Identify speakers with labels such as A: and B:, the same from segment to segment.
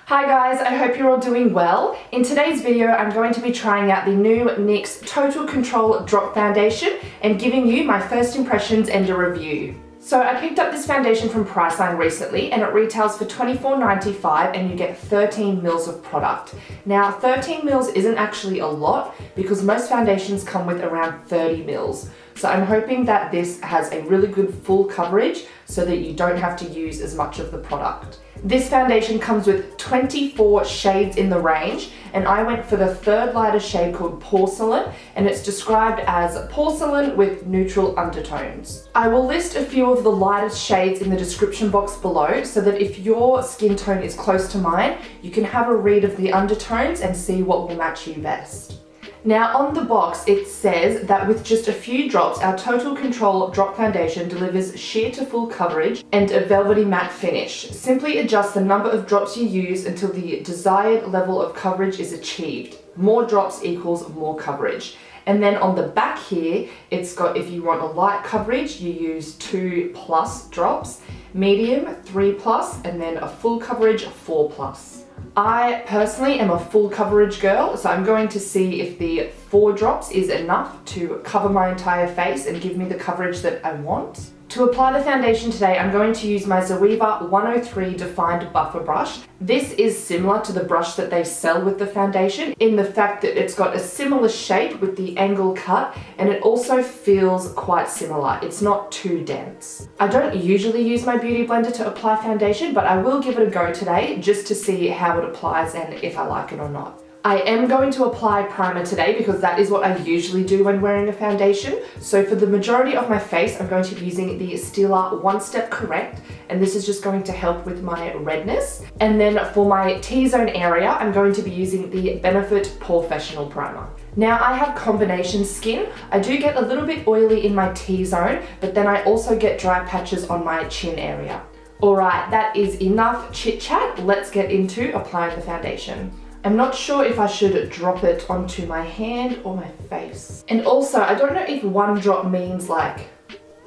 A: Hi guys, I hope you're all doing well. In today's video, I'm going to be trying out the new NYX Total Control Drop Foundation and giving you my first impressions and a review. So I picked up this foundation from Porcelain recently and it retails for $24.95 and you get 13 mils of product. Now 13 mils isn't actually a lot because most foundations come with around 30 mils. So I'm hoping that this has a really good full coverage so that you don't have to use as much of the product. This foundation comes with 24 shades in the range and I went for the third lighter shade called Porcelain and it's described as porcelain with neutral undertones. I will list a few of the lightest shades in the description box below so that if your skin tone is close to mine, you can have a read of the undertones and see what will match you best. Now on the box it says that with just a few drops, our Total Control Drop Foundation delivers sheer to full coverage and a velvety matte finish. Simply adjust the number of drops you use until the desired level of coverage is achieved. More drops equals more coverage. And then on the back here, it's got if you want a light coverage, you use 2+ drops, medium 3+, and then a full coverage 4+. I personally am a full coverage girl, so I'm going to see if the 4 drops is enough to cover my entire face and give me the coverage that I want. To apply the foundation today, I'm going to use my Zoeva 103 Defined Buffer Brush. This is similar to the brush that they sell with the foundation in the fact that it's got a similar shape with the angle cut and it also feels quite similar. It's not too dense. I don't usually use my beauty blender to apply foundation, but I will give it a go today just to see how it applies and if I like it or not. I am going to apply primer today because that is what I usually do when wearing a foundation. So for the majority of my face, I'm going to be using the Stila One Step Correct, and this is just going to help with my redness. And then for my T-zone area, I'm going to be using the Benefit Professional Primer. Now I have combination skin. I do get a little bit oily in my T-zone, but then I also get dry patches on my chin area. Alright, that is enough chit chat. Let's get into applying the foundation. I'm not sure if I should drop it onto my hand or my face. And also, I don't know if 1 drop means like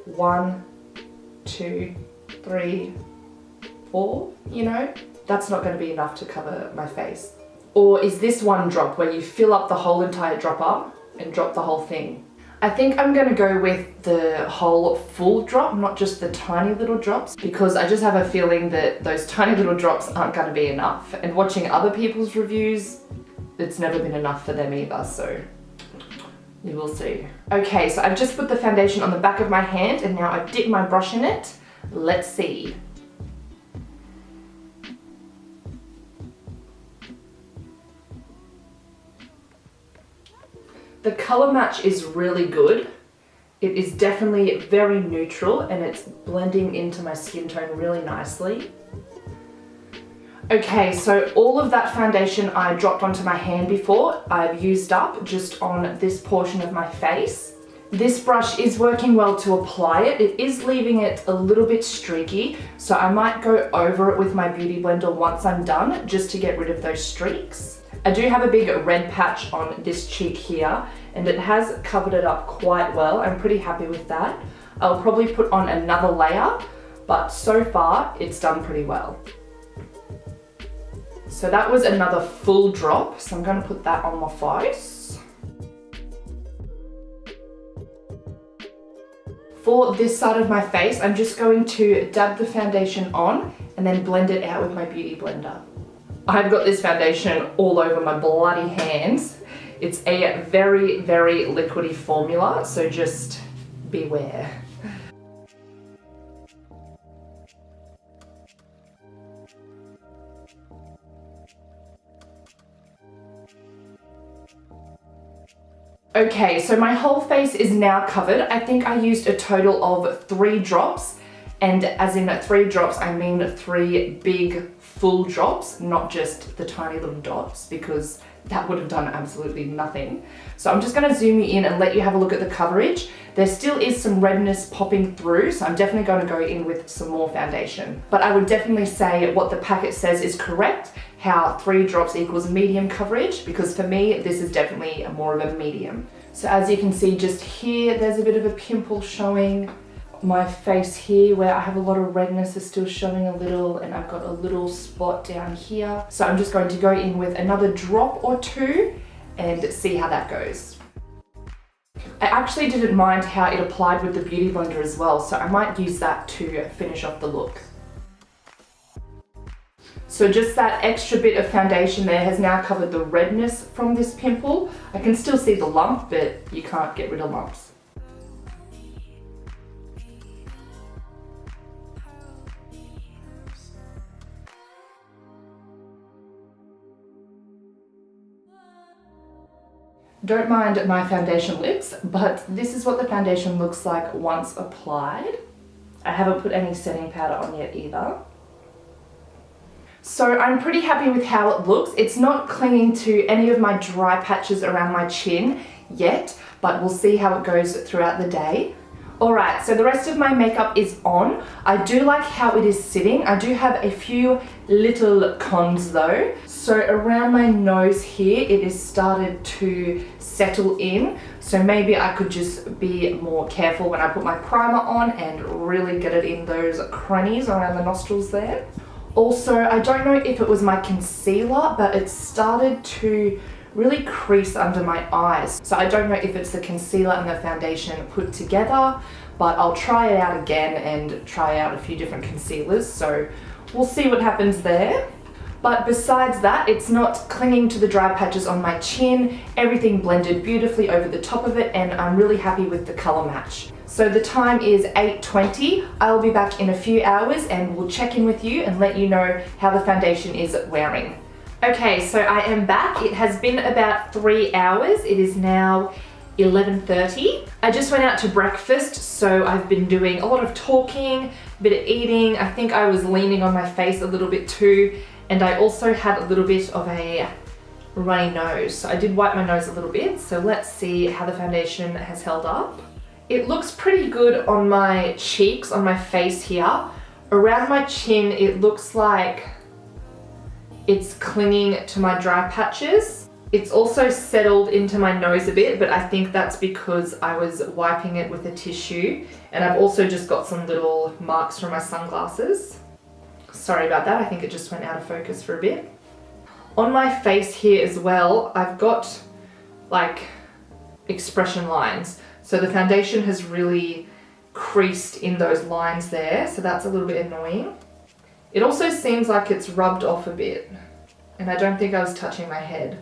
A: 1, 2, 3, 4, you know? That's not going to be enough to cover my face. Or is this 1 drop where you fill up the whole entire dropper and drop the whole thing? I think I'm going to go with the whole full drop, not just the tiny little drops, because I just have a feeling that those tiny little drops aren't going to be enough. And watching other people's reviews, it's never been enough for them either, so you will see. Okay, so I've just put the foundation on the back of my hand and now I've dipped my brush in it. Let's see. The color match is really good. It is definitely very neutral and it's blending into my skin tone really nicely. Okay, so all of that foundation I dropped onto my hand before, I've used up just on this portion of my face. This brush is working well to apply it. It is leaving it a little bit streaky, so I might go over it with my beauty blender once I'm done just to get rid of those streaks. I do have a big red patch on this cheek here and it has covered it up quite well. I'm pretty happy with that. I'll probably put on another layer, but so far it's done pretty well. So that was another full drop, so I'm going to put that on my face. For this side of my face, I'm just going to dab the foundation on and then blend it out with my beauty blender. I've got this foundation all over my bloody hands. It's a very, very liquidy formula, so just beware. Okay, so my whole face is now covered. I think I used a total of 3 drops. And as in 3 drops, I mean 3 big full drops, not just the tiny little dots, because that would have done absolutely nothing. So I'm just going to zoom you in and let you have a look at the coverage. There still is some redness popping through, so I'm definitely going to go in with some more foundation. But I would definitely say what the packet says is correct, how 3 drops equals medium coverage, because for me, this is definitely more of a medium. So as you can see just here, there's a bit of a pimple showing my face here where I have a lot of redness is still showing a little, and I've got a little spot down here. So I'm just going to go in with another drop or two and see how that goes. I actually didn't mind how it applied with the Beauty Blender as well, so I might use that to finish off the look. So just that extra bit of foundation there has now covered the redness from this pimple. I can still see the lump, but you can't get rid of lumps. Don't mind my foundation lips, but this is what the foundation looks like once applied. I haven't put any setting powder on yet either. So I'm pretty happy with how it looks. It's not clinging to any of my dry patches around my chin yet, but we'll see how it goes throughout the day. Alright, so the rest of my makeup is on. I do like how it is sitting. I do have a few little cons though. So around my nose here, it has started to settle in. So maybe I could just be more careful when I put my primer on and really get it in those crannies around the nostrils there. Also, I don't know if it was my concealer, but it started to really crease under my eyes. So I don't know if it's the concealer and the foundation put together, but I'll try it out again and try out a few different concealers. So we'll see what happens there. But besides that, it's not clinging to the dry patches on my chin. Everything blended beautifully over the top of it, and I'm really happy with the color match. So the time is 8:20. I'll be back in a few hours and we'll check in with you and let you know how the foundation is wearing. Okay, so I am back. It has been about 3 hours. It is now 11:30. I just went out to breakfast, so I've been doing a lot of talking, a bit of eating. I think I was leaning on my face a little bit too, and I also had a little bit of a runny nose. So I did wipe my nose a little bit, so let's see how the foundation has held up. It looks pretty good on my cheeks, on my face here. Around my chin, it looks like it's clinging to my dry patches. It's also settled into my nose a bit, but I think that's because I was wiping it with a tissue, and I've also just got some little marks from my sunglasses. Sorry about that, I think it just went out of focus for a bit. On my face here as well, I've got like expression lines. So the foundation has really creased in those lines there, so that's a little bit annoying. It also seems like it's rubbed off a bit, and I don't think I was touching my head.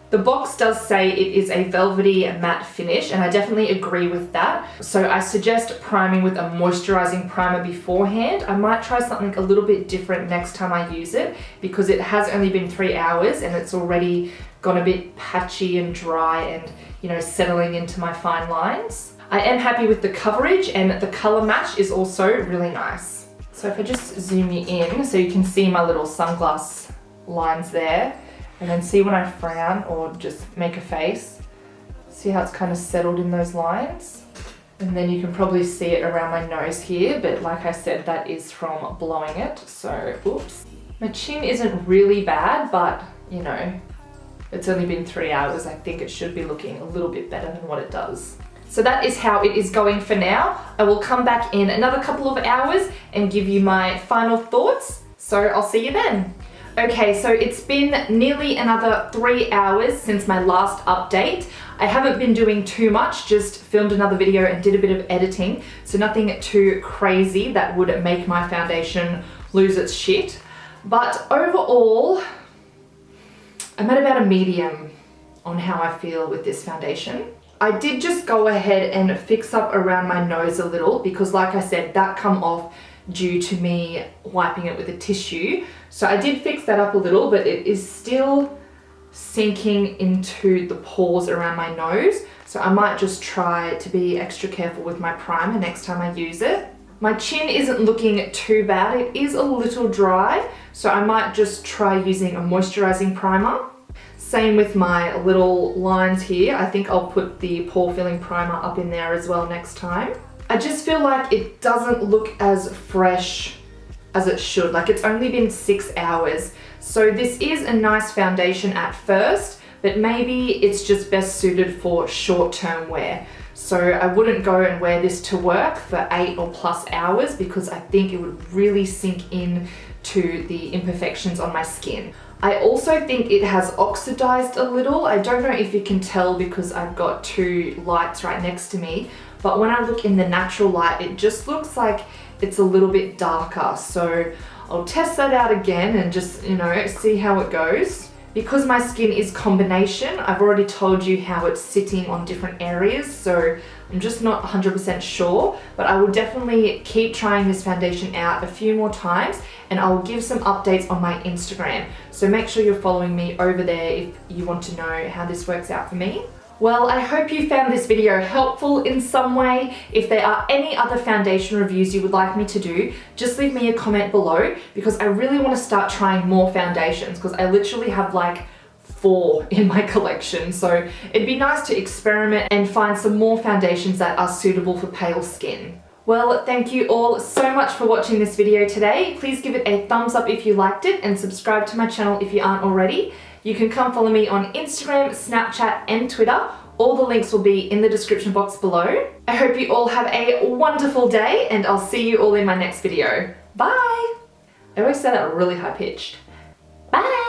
A: The box does say it is a velvety matte finish, and I definitely agree with that. So I suggest priming with a moisturizing primer beforehand. I might try something a little bit different next time I use it, because it has only been 3 hours and it's already gone a bit patchy and dry and, you know, settling into my fine lines. I am happy with the coverage, and the color match is also really nice. So if I just zoom you in so you can see my little sunglass lines there, and then see when I frown or just make a face, see how it's kind of settled in those lines? And then you can probably see it around my nose here, but like I said, that is from blowing it, so oops. My chin isn't really bad, but you know, it's only been 3 hours. I think it should be looking a little bit better than what it does. So that is how it is going for now. I will come back in another couple of hours and give you my final thoughts. So I'll see you then. Okay, so it's been nearly another 3 hours since my last update. I haven't been doing too much, just filmed another video and did a bit of editing. So nothing too crazy that would make my foundation lose its shit. But overall, I'm at about a medium on how I feel with this foundation. I did just go ahead and fix up around my nose a little because like I said, that come off due to me wiping it with a tissue. So I did fix that up a little, but it is still sinking into the pores around my nose. So I might just try to be extra careful with my primer next time I use it. My chin isn't looking too bad. It is a little dry, so I might just try using a moisturizing primer. Same with my little lines here. I think I'll put the pore filling primer up in there as well next time. I just feel like it doesn't look as fresh as it should. Like it's only been 6 hours. So this is a nice foundation at first, but maybe it's just best suited for short-term wear. So I wouldn't go and wear this to work for 8 or plus hours because I think it would really sink in to the imperfections on my skin. I also think it has oxidized a little. I don't know if you can tell because I've got two lights right next to me, but when I look in the natural light, it just looks like it's a little bit darker. So I'll test that out again and just, you know, see how it goes. Because my skin is combination, I've already told you how it's sitting on different areas, so I'm just not 100% sure, but I will definitely keep trying this foundation out a few more times and I will give some updates on my Instagram. So make sure you're following me over there if you want to know how this works out for me. Well, I hope you found this video helpful in some way. If there are any other foundation reviews you would like me to do, just leave me a comment below because I really want to start trying more foundations because I literally have like 4 in my collection. So it'd be nice to experiment and find some more foundations that are suitable for pale skin. Well, thank you all so much for watching this video today. Please give it a thumbs up if you liked it and subscribe to my channel if you aren't already. You can come follow me on Instagram, Snapchat, and Twitter. All the links will be in the description box below. I hope you all have a wonderful day and I'll see you all in my next video. Bye! I always say that really high pitched. Bye!